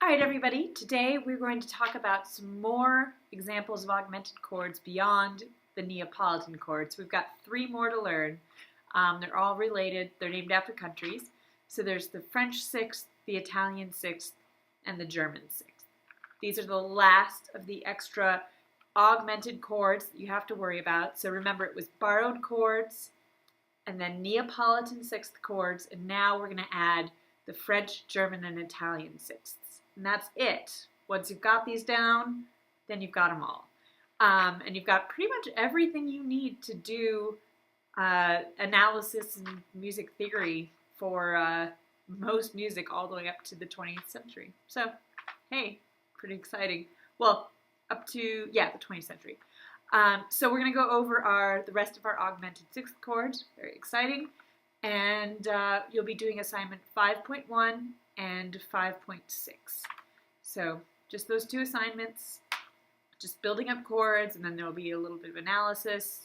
All right, everybody, today we're going to talk about some more examples of augmented chords beyond the Neapolitan chords. We've got three more to learn. They're all related. They're named after countries. So there's the French sixth, the Italian sixth, and the German sixth. These are the last of the extra augmented chords that you have to worry about. So remember, it was borrowed chords and then Neapolitan sixth chords, and now we're going to add the French, German, and Italian sixths. And that's it. Once you've got these down, then you've got them all. And you've got pretty much everything you need to do analysis and music theory for most music all the way up to the 20th century. So, hey, pretty exciting. Well, up to, the 20th century. So we're going to go over the rest of our augmented sixth chords. Very exciting. And you'll be doing assignment 5.1 and 5.6. So just those two assignments, just building up chords, and then there'll be a little bit of analysis,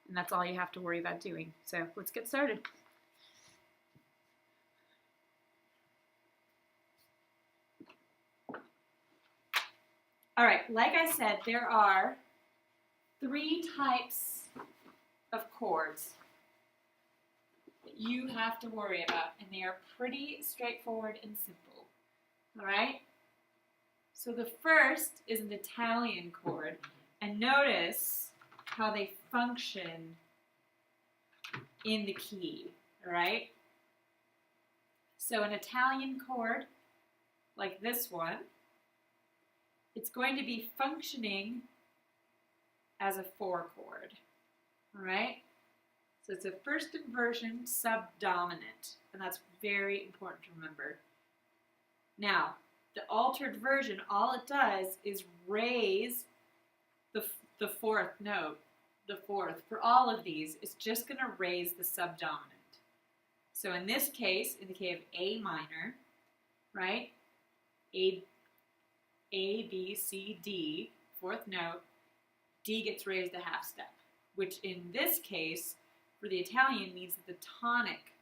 and that's all you have to worry about doing. So let's get started. All right, like I said, there are three types of chords that you have to worry about, and they are pretty straightforward and simple. All right? So the first is an Italian chord, and notice how they function in the key, all right? So an Italian chord, like this one, it's going to be functioning as a 4 chord, all right? So it's a first inversion subdominant, and that's very important to remember. Now, the altered version, all it does is raise the fourth note, the fourth. For all of these, it's just going to raise the subdominant. So in this case, in the key of A minor, right? A, B, C, D, fourth note, D gets raised a half step, which in this case, for the Italian, means that the tonic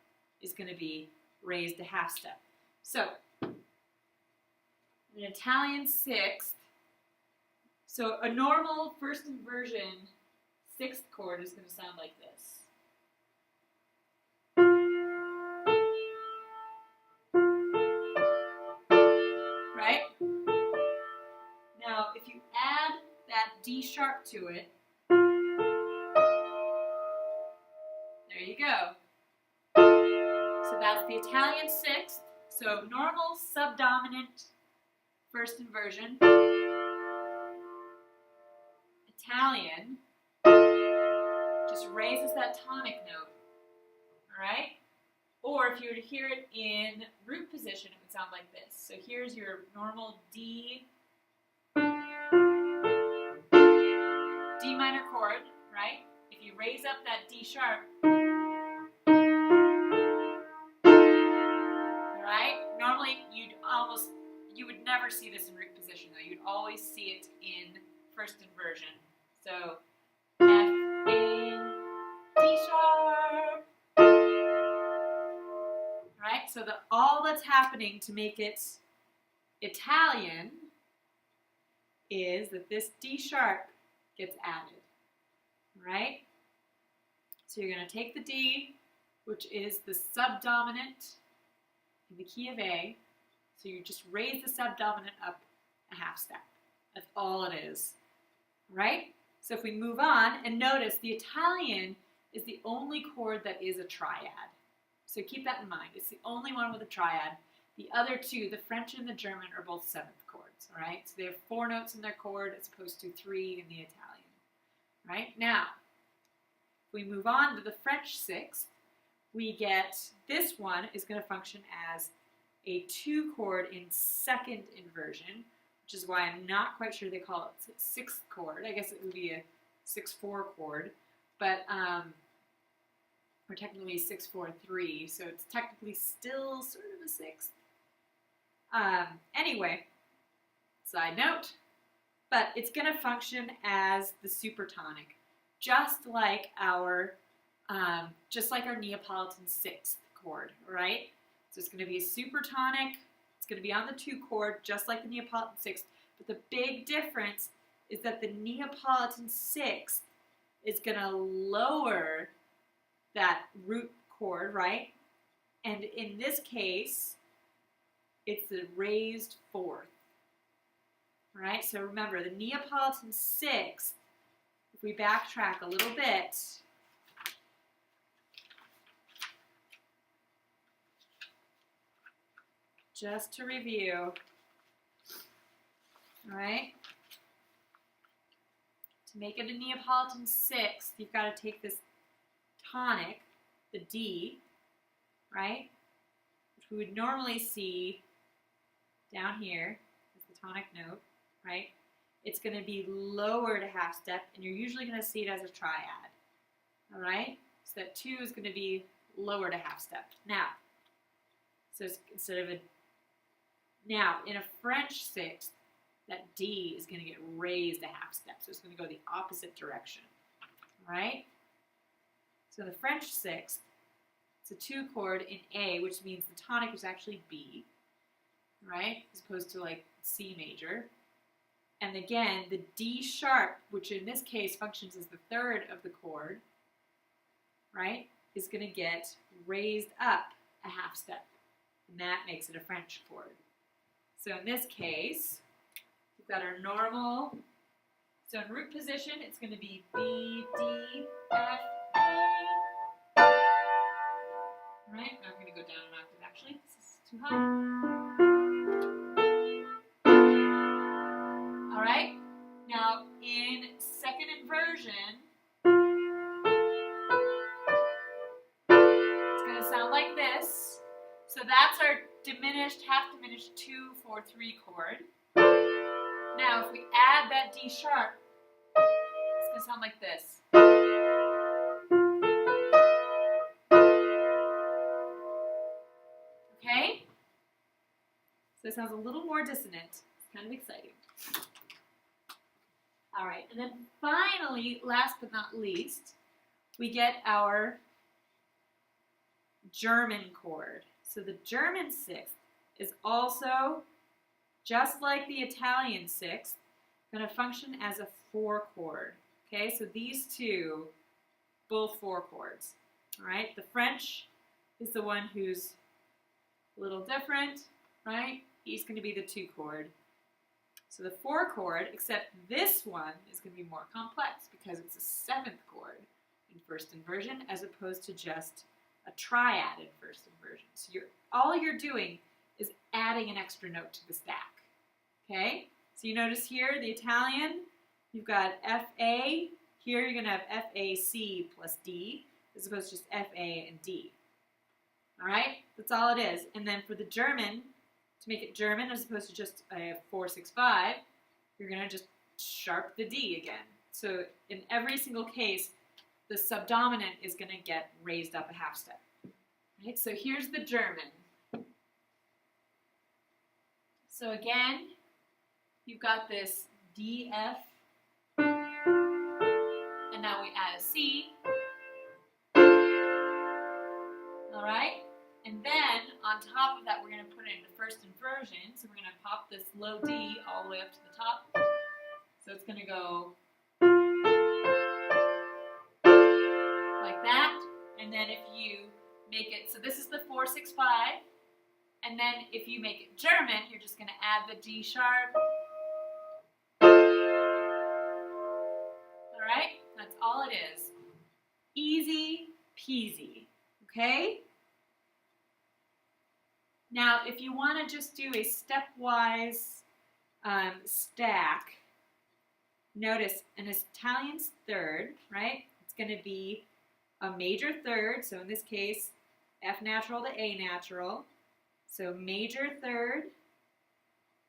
is going to be raised a half step. So, an Italian sixth, so a normal first inversion sixth chord is going to sound like this. Right? Now, if you add that D sharp to it, there you go. So that's the Italian sixth. So normal subdominant first inversion. Italian just raises that tonic note. Alright? Or if you were to hear it in root position, it would sound like this. So here's your normal D minor chord, right? If you raise up that D sharp, alright? Normally you would never see this in root position though. You'd always see it in first inversion. So F, A, D sharp. Right? So all that's happening to make it Italian is that this D sharp gets added. Right? So you're going to take the D, which is the subdominant in the key of A. So you just raise the subdominant up a half step. That's all it is. Right? So if we move on, and notice the Italian is the only chord that is a triad. So keep that in mind. It's the only one with a triad. The other two, the French and the German, are both seventh chords. All right? So they have 4 notes in their chord as opposed to 3 in the Italian. All right? Now, if we move on to the French sixth, we get this one is going to function as a 2 chord in second inversion, which is why I'm not quite sure they call it sixth chord. I guess it would be a 6-4 chord, but or technically 6-4-3, so it's technically still sort of a sixth. Anyway, side note, but it's going to function as the supertonic, just like our Neapolitan sixth chord, right? So it's going to be a supertonic. It's It's going to be on the 2 chord, just like the Neapolitan 6th. But the big difference is that the Neapolitan 6th is going to lower that root chord, right? And in this case, it's the raised 4th. All right, so remember, the Neapolitan 6th, if we backtrack a little bit, just to review, all right, to make it a Neapolitan 6th, you've got to take this tonic, the D, right, which we would normally see down here, is the tonic note, right? It's going to be lowered a half step, and you're usually going to see it as a triad, all right? So that 2 is going to be lowered a half step. Now, so it's instead of a, now in a French 6th, that D is going to get raised a half step, so it's going to go the opposite direction, all right? So the French 6th, it's a 2 chord in A, which means the tonic is actually B, right, as opposed to like C major. And again, the D sharp, which in this case functions as the 3rd of the chord, right, is going to get raised up a half step. And that makes it a French chord. So in this case, we've got our normal, so in root position, it's going to be B, D, F, A. All right, now I'm going to go down an octave actually. This is too high. All right, now in second inversion, it's going to sound like this. So that's our diminished, half diminished 2, 4, 3 chord. Now if we add that D sharp, it's going to sound like this. Okay? So it sounds a little more dissonant. It's kind of exciting. All right, and then finally, last but not least, we get our German chord. So the German 6th is also, just like the Italian 6th, going to function as a 4 chord. Okay, so these two, both 4 chords. All right, the French is the one who's a little different, right? He's going to be the 2 chord. So the 4 chord, except this one is going to be more complex because it's a 7th chord in first inversion as opposed to just a triad in first inversion. So all you're doing is adding an extra note to the stack. Okay? So you notice here, the Italian, you've got F-A. Here you're going to have F-A-C plus D as opposed to just F-A and D. All right? That's all it is. And then for the German, to make it German as opposed to just a 4-6-5, you're going to just sharp the D again. So in every single case, the subdominant is going to get raised up a half step. Right? So here's the German. So again, you've got this D, F, and now we add a C. All right? And then, on top of that, we're going to put it into first inversion. So we're going to pop this low D all the way up to the top. So it's going to go like that. And then if you make it, so this is the 4-6-5. And then if you make it German, you're just going to add the D sharp. All right? That's all it is. Easy peasy. Okay? Now, if you want to just do a stepwise stack, notice an Italian's 3rd, right? It's going to be a major 3rd, so in this case, F natural to A natural. So major 3rd,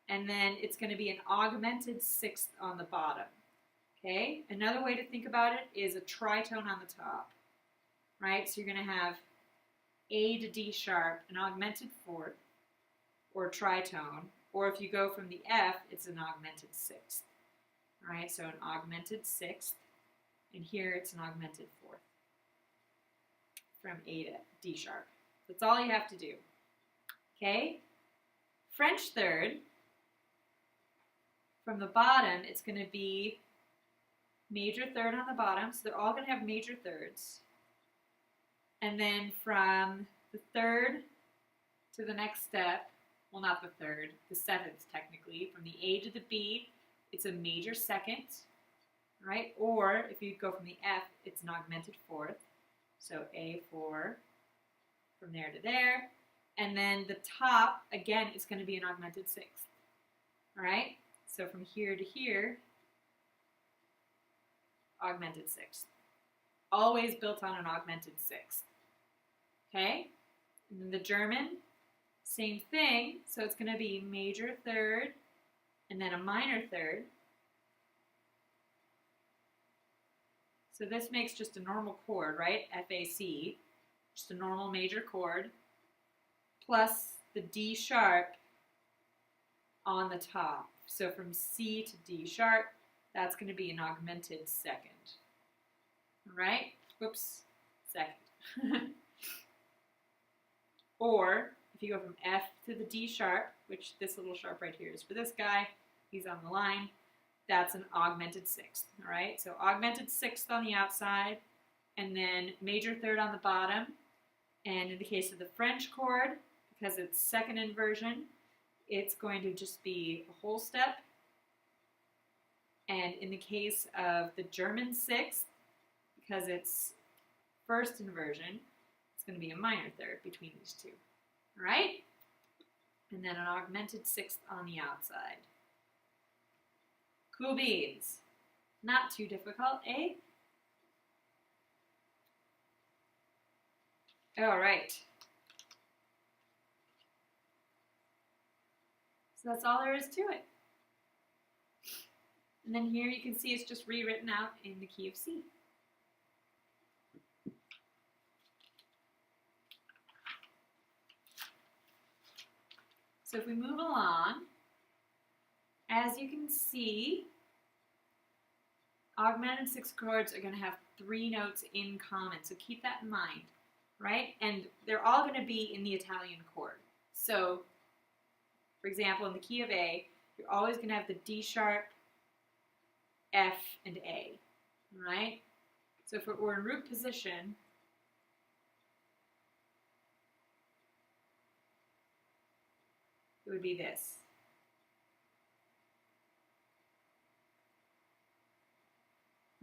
and then it's going to be an augmented 6th on the bottom. Okay? Another way to think about it is a tritone on the top, right? So you're going to have A to D sharp, an augmented 4th, or tritone, or if you go from the F, it's an augmented 6th. All right, so an augmented 6th, and here it's an augmented 4th from A to D sharp. That's all you have to do. Okay? French third, from the bottom, it's going to be major third on the bottom, so they're all going to have major thirds. And then from the third to the next step, well, not the third, the seventh technically, from the A to the B, it's a major second, right? Or if you go from the F, it's an augmented fourth. So A4 from there to there. And then the top, again, is going to be an augmented sixth. All right? So from here to here, augmented sixth. Always built on an augmented sixth. Okay? And then the German, same thing. So it's going to be major third and then a minor third. So this makes just a normal chord, right? FAC, just a normal major chord, plus the D sharp on the top. So from C to D sharp, that's going to be an augmented second. All right? Whoops, second. Or if you go from F to the D sharp, which this little sharp right here is for this guy, he's on the line, that's an augmented sixth. All right? So augmented sixth on the outside, and then major third on the bottom. And in the case of the French chord, because it's second inversion, it's going to just be a whole step. And in the case of the German sixth, because it's first inversion, it's going to be a minor third between these two. All right? And then an augmented sixth on the outside. Cool beans. Not too difficult, eh? All right. So that's all there is to it. And then here you can see it's just rewritten out in the key of C. So if we move along, as you can see, augmented sixth chords are going to have 3 notes in common. So keep that in mind, right? And they're all going to be in the Italian chord. So, for example, in the key of A, you're always going to have the D sharp, F, and A, right? So if it were in root position, it would be this.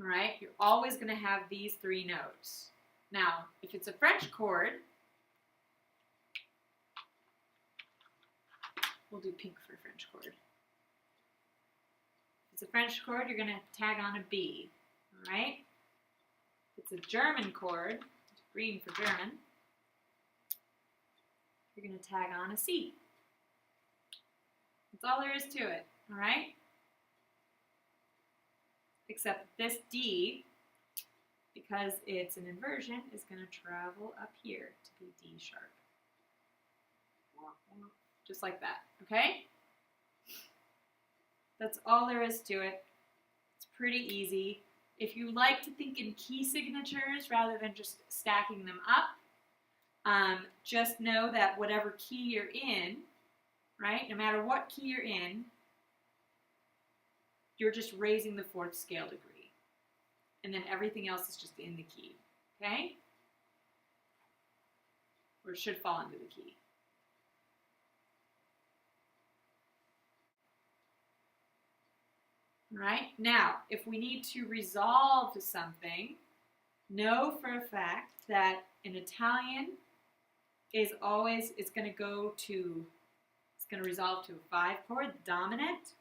All right? You're always going to have these 3 notes. Now, if it's a French chord, we'll do pink for French chord. If it's a French chord, you're going to tag on a B, all right? If it's a German chord, green for German, you're going to tag on a C. That's all there is to it, all right? Except this D, because it's an inversion, is going to travel up here to be D sharp. Just like that, okay? That's all there is to it. It's pretty easy. If you like to think in key signatures rather than just stacking them up, just know that whatever key you're in, right, no matter what key you're in, you're just raising the 4th scale degree. And then everything else is just in the key, okay? Or it should fall into the key. All right? Now, if we need to resolve to something, know for a fact that in Italian is always, it's going to resolve to a 5 chord, dominant.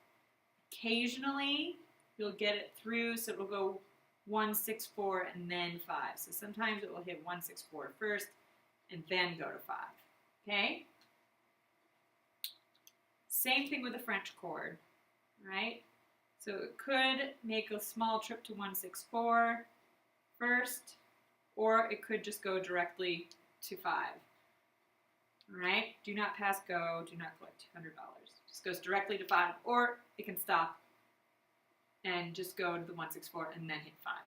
Occasionally, you'll get it through, so it will go 1, 6, 4, and then 5. So sometimes it will hit 1, 6, 4 first, and then go to 5. Okay? Same thing with the French chord, right? So it could make a small trip to 1, 6, 4 first, or it could just go directly to 5. All right? Do not pass go. Do not collect $200. Just goes directly to 5, or it can stop and just go to the 1, 6, 4 and then hit 5.